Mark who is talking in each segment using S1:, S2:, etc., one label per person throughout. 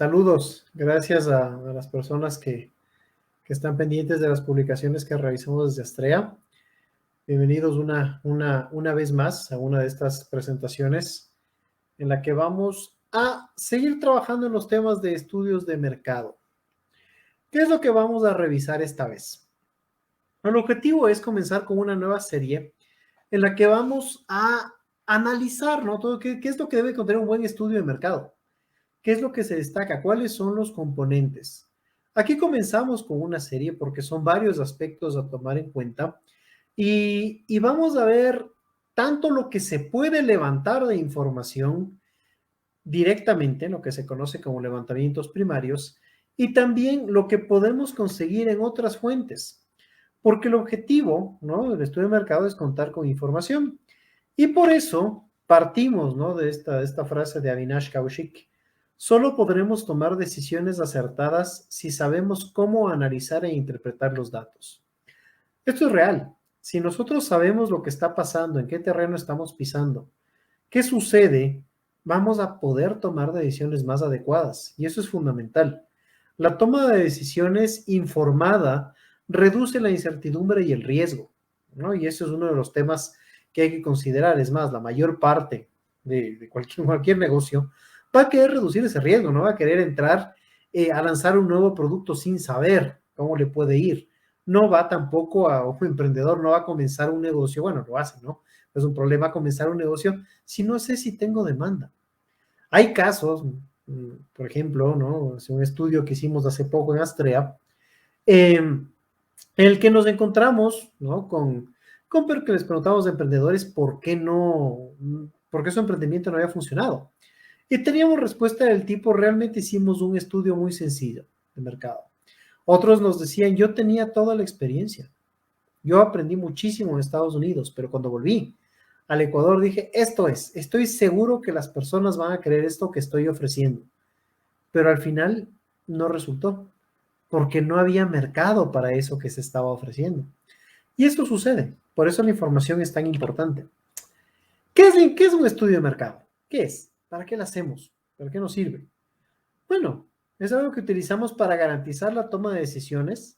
S1: Saludos, gracias a las personas que están pendientes de las publicaciones que realizamos desde Astrea. Bienvenidos una vez más a una de estas presentaciones en la que vamos a seguir trabajando en los temas de estudios de mercado. ¿Qué es lo que vamos a revisar esta vez? El objetivo es comenzar con una nueva serie en la que vamos a analizar, ¿no? Todo qué es lo que debe contener un buen estudio de mercado. ¿Qué es lo que se destaca? ¿Cuáles son los componentes? Aquí comenzamos con una serie porque son varios aspectos a tomar en cuenta y vamos a ver tanto lo que se puede levantar de información directamente, lo que se conoce como levantamientos primarios, y también lo que podemos conseguir en otras fuentes, porque el objetivo, ¿no?, del estudio de mercado es contar con información. Y por eso partimos, ¿no?, de esta frase de Avinash Kaushik: solo podremos tomar decisiones acertadas si sabemos cómo analizar e interpretar los datos. Esto es real. Si nosotros sabemos lo que está pasando, en qué terreno estamos pisando, qué sucede, vamos a poder tomar decisiones más adecuadas. Y eso es fundamental. La toma de decisiones informada reduce la incertidumbre y el riesgo, ¿no? Y eso es uno de los temas que hay que considerar. Es más, la mayor parte de cualquier negocio va a querer reducir ese riesgo, no va a querer entrar a lanzar un nuevo producto sin saber cómo le puede ir. No va tampoco a un emprendedor, no va a comenzar un negocio, bueno, lo hace, ¿no? Es un problema comenzar un negocio si no sé si tengo demanda. Hay casos, por ejemplo, ¿no?, es un estudio que hicimos hace poco en Astrea, en el que nos encontramos, ¿no?, con que les preguntamos a emprendedores por qué por qué su emprendimiento no había funcionado. Y teníamos respuesta del tipo: realmente hicimos un estudio muy sencillo de mercado. Otros nos decían: yo tenía toda la experiencia, yo aprendí muchísimo en Estados Unidos, pero cuando volví al Ecuador dije: estoy seguro que las personas van a querer esto que estoy ofreciendo. Pero al final no resultó, porque no había mercado para eso que se estaba ofreciendo. Y esto sucede, por eso la información es tan importante. ¿Qué es un estudio de mercado? ¿Qué es? ¿Para qué lo hacemos? ¿Para qué nos sirve? Bueno, es algo que utilizamos para garantizar la toma de decisiones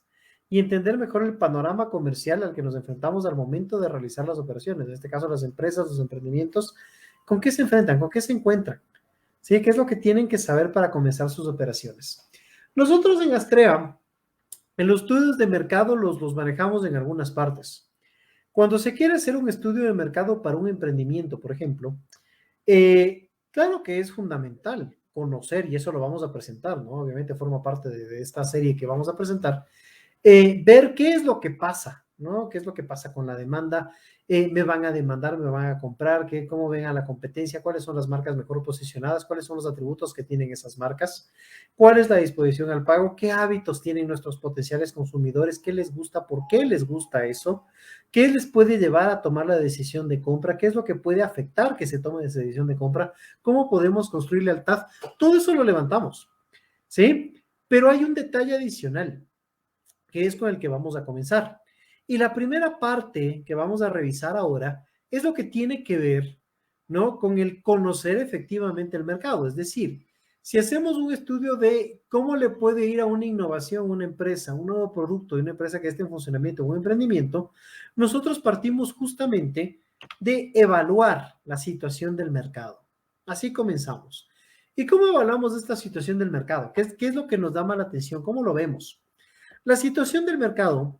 S1: y entender mejor el panorama comercial al que nos enfrentamos al momento de realizar las operaciones. En este caso, las empresas, los emprendimientos, ¿con qué se enfrentan? ¿Con qué se encuentran? ¿Sí? ¿Qué es lo que tienen que saber para comenzar sus operaciones? Nosotros en Astrea, en los estudios de mercado los manejamos en algunas partes. Cuando se quiere hacer un estudio de mercado para un emprendimiento, por ejemplo, claro que es fundamental conocer, y eso lo vamos a presentar, ¿no? Obviamente forma parte de esta serie que vamos a presentar, ver qué es lo que pasa, ¿no? ¿Qué es lo que pasa con la demanda? ¿Me van a demandar? ¿Me van a comprar? ¿Cómo ven a la competencia? ¿Cuáles son las marcas mejor posicionadas? ¿Cuáles son los atributos que tienen esas marcas? ¿Cuál es la disposición al pago? ¿Qué hábitos tienen nuestros potenciales consumidores? ¿Qué les gusta? ¿Por qué les gusta eso? ¿Qué les puede llevar a tomar la decisión de compra? ¿Qué es lo que puede afectar que se tome esa decisión de compra? ¿Cómo podemos construir lealtad? Todo eso lo levantamos, ¿sí? Pero hay un detalle adicional, que es con el que vamos a comenzar. Y la primera parte que vamos a revisar ahora es lo que tiene que ver, ¿no?, con el conocer efectivamente el mercado. Es decir, si hacemos un estudio de cómo le puede ir a una innovación, una empresa, un nuevo producto de una empresa que esté en funcionamiento, un emprendimiento, nosotros partimos justamente de evaluar la situación del mercado. Así comenzamos. ¿Y cómo evaluamos esta situación del mercado? ¿Qué es lo que nos da mala atención? ¿Cómo lo vemos? La situación del mercado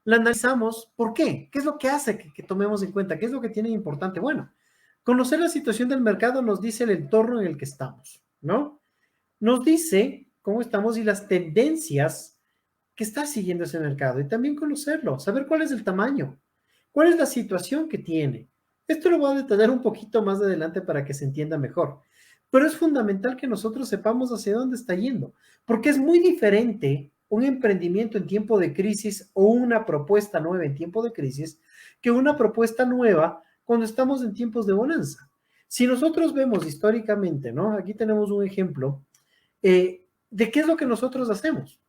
S1: la analizamos. ¿Por qué? ¿Qué es lo que hace que tomemos en cuenta? ¿Qué es lo que tiene importante? Bueno, conocer la situación del mercado nos dice el entorno en el que estamos, ¿no? Nos dice cómo estamos y las tendencias que está siguiendo ese mercado, y también conocerlo, saber cuál es el tamaño, cuál es la situación que tiene. Esto lo voy a detallar un poquito más adelante para que se entienda mejor, pero es fundamental que nosotros sepamos hacia dónde está yendo, porque es muy diferente un emprendimiento en tiempo de crisis o una propuesta nueva en tiempo de crisis que una propuesta nueva cuando estamos en tiempos de bonanza. Si nosotros vemos históricamente, ¿no? Aquí tenemos un ejemplo de qué es lo que nosotros hacemos.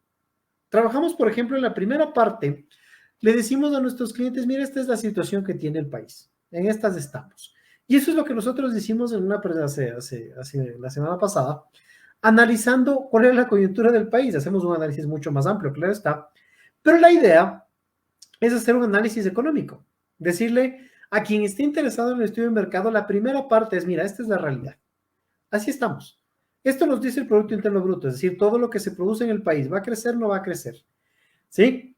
S1: Trabajamos, por ejemplo, en la primera parte, le decimos a nuestros clientes: mira, esta es la situación que tiene el país, en estas estamos. Y eso es lo que nosotros hicimos en una la semana pasada. analizando cuál es la coyuntura del país. Hacemos un análisis mucho más amplio, claro está, pero la idea es hacer un análisis económico, decirle a quien esté interesado en el estudio de mercado, la primera parte es, mira, esta es la realidad, así estamos. Esto nos dice el Producto Interno Bruto, es decir, todo lo que se produce en el país, ¿va a crecer o no va a crecer? ¿Sí?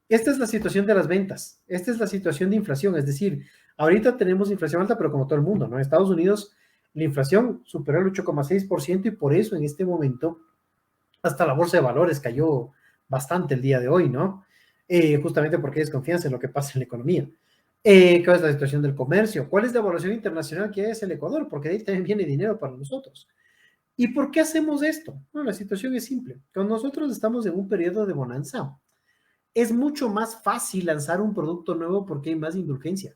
S1: Esta es la situación de las ventas, esta es la situación de inflación, es decir, ahorita tenemos inflación alta, pero como todo el mundo, ¿no? En Estados Unidos la inflación superó el 8,6% y por eso en este momento hasta la bolsa de valores cayó bastante el día de hoy, ¿no? Justamente porque hay desconfianza en lo que pasa en la economía. ¿Cuál es la situación del comercio? ¿Cuál es la evaluación internacional que es el Ecuador? Porque de ahí también viene dinero para nosotros. ¿Y por qué hacemos esto? Bueno, la situación es simple. Cuando nosotros estamos en un periodo de bonanza, es mucho más fácil lanzar un producto nuevo porque hay más indulgencia,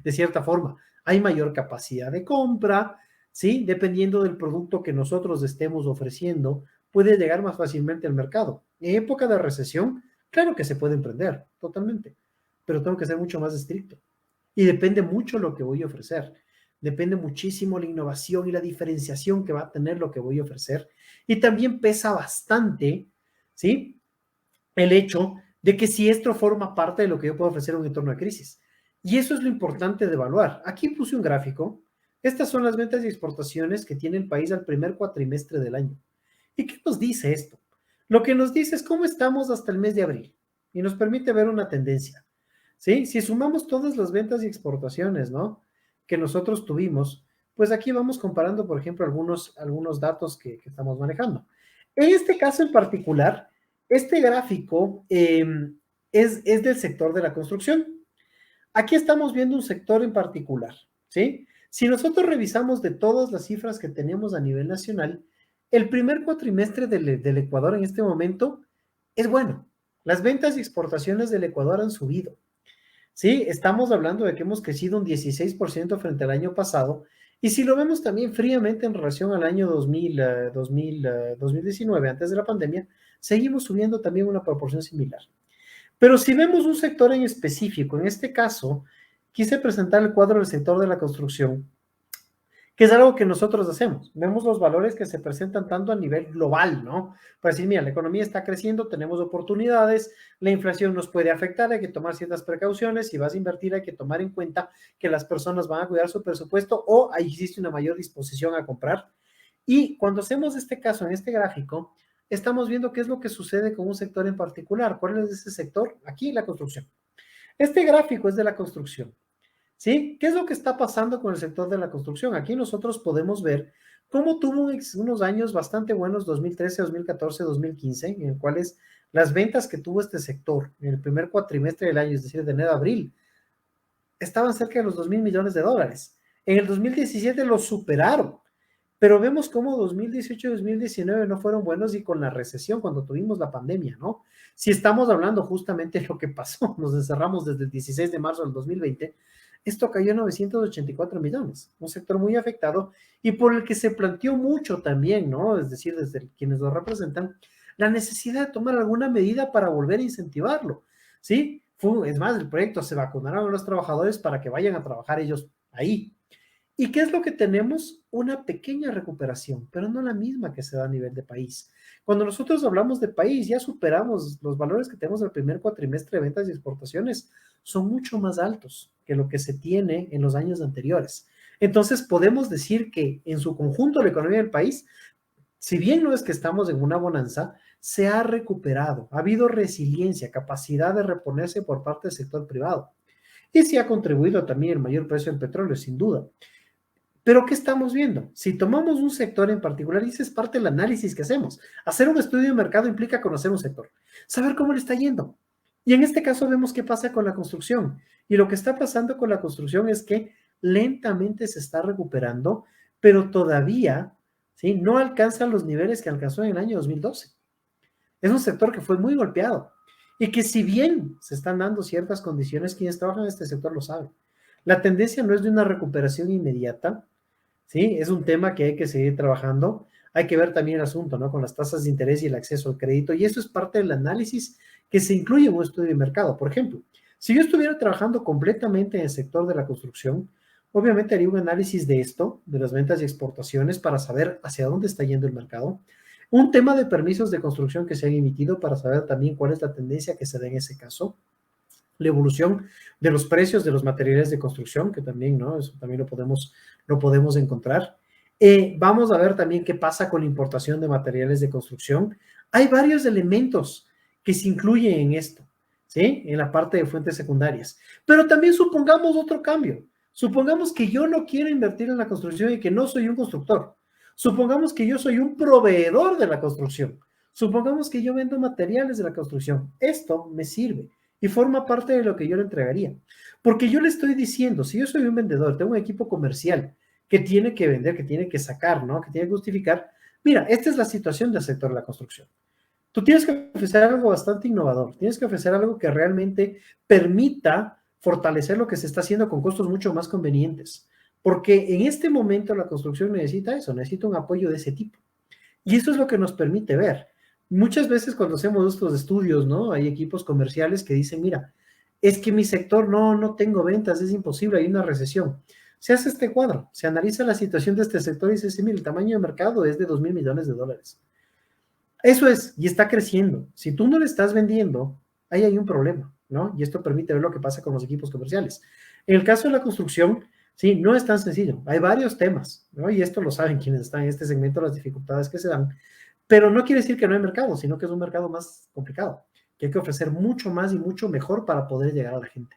S1: de cierta forma. Hay mayor capacidad de compra, ¿sí? Dependiendo del producto que nosotros estemos ofreciendo, puede llegar más fácilmente al mercado. En época de recesión, claro que se puede emprender, totalmente, pero tengo que ser mucho más estricto. Y depende mucho lo que voy a ofrecer. Depende muchísimo la innovación y la diferenciación que va a tener lo que voy a ofrecer. Y también pesa bastante, ¿sí? El hecho de que si esto forma parte de lo que yo puedo ofrecer en un entorno de crisis. Y eso es lo importante de evaluar. Aquí puse un gráfico. Estas son las ventas y exportaciones que tiene el país al primer cuatrimestre del año. ¿Y qué nos dice esto? Lo que nos dice es cómo estamos hasta el mes de abril y nos permite ver una tendencia. ¿Sí? Si sumamos todas las ventas y exportaciones, ¿no? Que nosotros tuvimos, pues aquí vamos comparando, por ejemplo, algunos datos que estamos manejando. En este caso en particular, este gráfico es del sector de la construcción. Aquí estamos viendo un sector en particular, ¿sí? Si nosotros revisamos de todas las cifras que tenemos a nivel nacional, el primer cuatrimestre del Ecuador en este momento es bueno. Las ventas y exportaciones del Ecuador han subido. Sí, estamos hablando de que hemos crecido un 16% frente al año pasado. Y si lo vemos también fríamente en relación al año 2019, antes de la pandemia, seguimos subiendo también una proporción similar. Pero si vemos un sector en específico, en este caso, quise presentar el cuadro del sector de la construcción, que es algo que nosotros hacemos. Vemos los valores que se presentan tanto a nivel global, ¿no? Para decir, mira, la economía está creciendo, tenemos oportunidades, la inflación nos puede afectar, hay que tomar ciertas precauciones, si vas a invertir hay que tomar en cuenta que las personas van a cuidar su presupuesto o ahí existe una mayor disposición a comprar. Y cuando hacemos este caso en este gráfico, estamos viendo qué es lo que sucede con un sector en particular. ¿Cuál es ese sector? Aquí la construcción. Este gráfico es de la construcción. ¿Sí? ¿Qué es lo que está pasando con el sector de la construcción? Aquí nosotros podemos ver cómo tuvo unos años bastante buenos, 2013, 2014, 2015, en los cuales las ventas que tuvo este sector en el primer cuatrimestre del año, es decir, de enero a abril, estaban cerca de los 2.000 millones de dólares. En el 2017 lo superaron, pero vemos cómo 2018 y 2019 no fueron buenos y con la recesión, cuando tuvimos la pandemia, ¿no? Si estamos hablando justamente de lo que pasó, nos encerramos desde el 16 de marzo del 2020, esto cayó a 984 millones, un sector muy afectado y por el que se planteó mucho también, ¿no? Es decir, desde quienes lo representan, la necesidad de tomar alguna medida para volver a incentivarlo, ¿sí? Es más, el proyecto se vacunaron a los trabajadores para que vayan a trabajar ellos ahí. ¿Y qué es lo que tenemos? Una pequeña recuperación, pero no la misma que se da a nivel de país. Cuando nosotros hablamos de país, ya superamos los valores que tenemos del primer cuatrimestre de ventas y exportaciones, son mucho más altos que lo que se tiene en los años anteriores. Entonces, podemos decir que en su conjunto la economía del país, si bien no es que estamos en una bonanza, se ha recuperado, ha habido resiliencia, capacidad de reponerse por parte del sector privado. Y sí ha contribuido también el mayor precio del petróleo, sin duda. Pero ¿qué estamos viendo? Si tomamos un sector en particular, y ese es parte del análisis que hacemos, hacer un estudio de mercado implica conocer un sector, saber cómo le está yendo. Y en este caso vemos qué pasa con la construcción. Y lo que está pasando con la construcción es que lentamente se está recuperando, pero todavía, ¿sí?, no alcanza los niveles que alcanzó en el año 2012. Es un sector que fue muy golpeado y que si bien se están dando ciertas condiciones, quienes trabajan en este sector lo saben. La tendencia no es de una recuperación inmediata, ¿sí? Es un tema que hay que seguir trabajando. Hay que ver también el asunto, ¿no? Con las tasas de interés y el acceso al crédito. Y eso es parte del análisis que se incluye en un estudio de mercado. Por ejemplo, si yo estuviera trabajando completamente en el sector de la construcción, Obviamente haría un análisis de esto, de las ventas y exportaciones, para saber hacia dónde está yendo el mercado. Un tema de permisos de construcción que se han emitido para saber también cuál es la tendencia que se da en ese caso. La evolución de los precios de los materiales de construcción, que también, ¿no? Eso también lo podemos encontrar. Vamos a ver también qué pasa con la importación de materiales de construcción. Hay varios elementos que se incluyen en esto, ¿sí? En la parte de fuentes secundarias. Pero también supongamos otro cambio. Supongamos que yo no quiero invertir en la construcción y que no soy un constructor. Supongamos que yo soy un proveedor de la construcción. Supongamos que yo vendo materiales de la construcción. Esto me sirve y forma parte de lo que yo le entregaría. Porque yo le estoy diciendo, si yo soy un vendedor, tengo un equipo comercial que tiene que vender, que tiene que sacar, ¿no? Que tiene que justificar. Mira, esta es la situación del sector de la construcción. Tú tienes que ofrecer algo bastante innovador, tienes que ofrecer algo que realmente permita fortalecer lo que se está haciendo con costos mucho más convenientes. Porque en este momento la construcción necesita eso, necesita un apoyo de ese tipo. Y eso es lo que nos permite ver. Muchas veces cuando hacemos estos estudios, ¿no? Hay equipos comerciales que dicen, mira, es que mi sector no tengo ventas, es imposible, hay una recesión. Se hace este cuadro, se analiza la situación de este sector y se dice, mira, el tamaño de mercado es de 2.000 millones de dólares. Eso es, y está creciendo. Si tú no le estás vendiendo, ahí hay un problema, ¿no? Y esto permite ver lo que pasa con los equipos comerciales. En el caso de la construcción, sí, no es tan sencillo. Hay varios temas, ¿no? Y esto lo saben quienes están en este segmento, las dificultades que se dan. Pero no quiere decir que no hay mercado, sino que es un mercado más complicado, que hay que ofrecer mucho más y mucho mejor para poder llegar a la gente.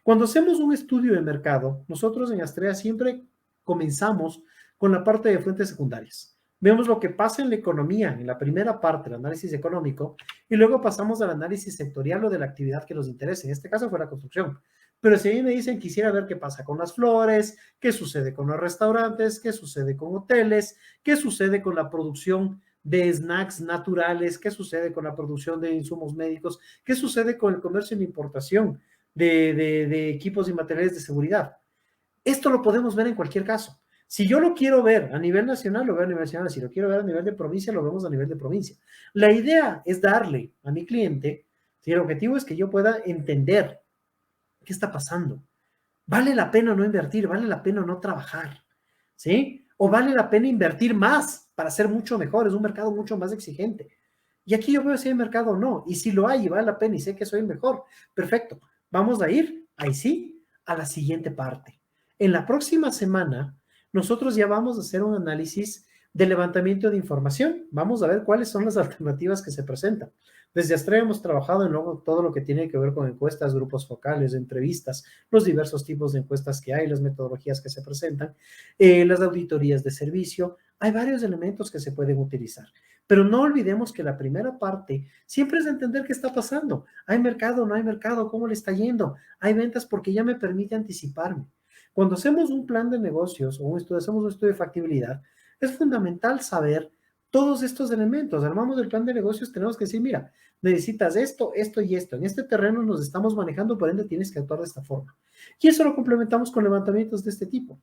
S1: Cuando hacemos un estudio de mercado, nosotros en Astrea siempre comenzamos con la parte de fuentes secundarias. Vemos lo que pasa en la economía, en la primera parte, el análisis económico, y luego pasamos al análisis sectorial o de la actividad que nos interese. En este caso fue la construcción. Pero si a mí me dicen, quisiera ver qué pasa con las flores, qué sucede con los restaurantes, qué sucede con hoteles, qué sucede con la producción de snacks naturales, qué sucede con la producción de insumos médicos, qué sucede con el comercio y la importación de equipos y materiales de seguridad. Esto lo podemos ver en cualquier caso. Si yo lo quiero ver a nivel nacional, lo veo a nivel nacional. Si lo quiero ver a nivel de provincia, lo vemos a nivel de provincia. La idea es darle a mi cliente, si el objetivo es que yo pueda entender qué está pasando. ¿Vale la pena no invertir? ¿Vale la pena no trabajar? ¿Sí? ¿O vale la pena invertir más para ser mucho mejor? Es un mercado mucho más exigente. Y aquí yo veo si hay mercado o no. Y si lo hay y vale la pena y sé que soy el mejor, perfecto. Vamos a ir, ahí sí, a la siguiente parte. En la próxima semana, nosotros ya vamos a hacer un análisis de levantamiento de información. Vamos a ver cuáles son las alternativas que se presentan. Desde Astrea hemos trabajado en todo lo que tiene que ver con encuestas, grupos focales, entrevistas, los diversos tipos de encuestas que hay, las metodologías que se presentan, las auditorías de servicio. Hay varios elementos que se pueden utilizar. Pero no olvidemos que la primera parte siempre es entender qué está pasando. ¿Hay mercado? ¿No hay mercado? ¿Cómo le está yendo? ¿Hay ventas? Porque ya me permite anticiparme. Cuando hacemos un plan de negocios o hacemos un estudio de factibilidad, es fundamental saber todos estos elementos. Armamos el plan de negocios, tenemos que decir, mira, necesitas esto, esto y esto. En este terreno nos estamos manejando, por ende tienes que actuar de esta forma. Y eso lo complementamos con levantamientos de este tipo.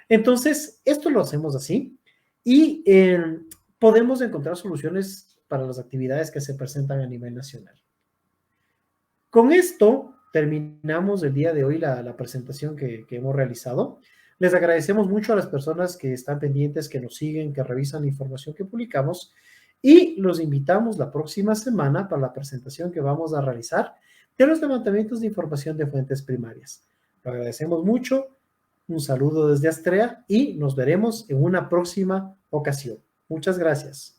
S1: Entonces, esto lo hacemos así y podemos encontrar soluciones para las actividades que se presentan a nivel nacional. Con esto terminamos el día de hoy la presentación que hemos realizado. Les agradecemos mucho a las personas que están pendientes, que nos siguen, que revisan la información que publicamos y los invitamos la próxima semana para la presentación que vamos a realizar de los levantamientos de información de fuentes primarias. Lo agradecemos mucho. Un saludo desde Astrea y nos veremos en una próxima ocasión. Muchas gracias.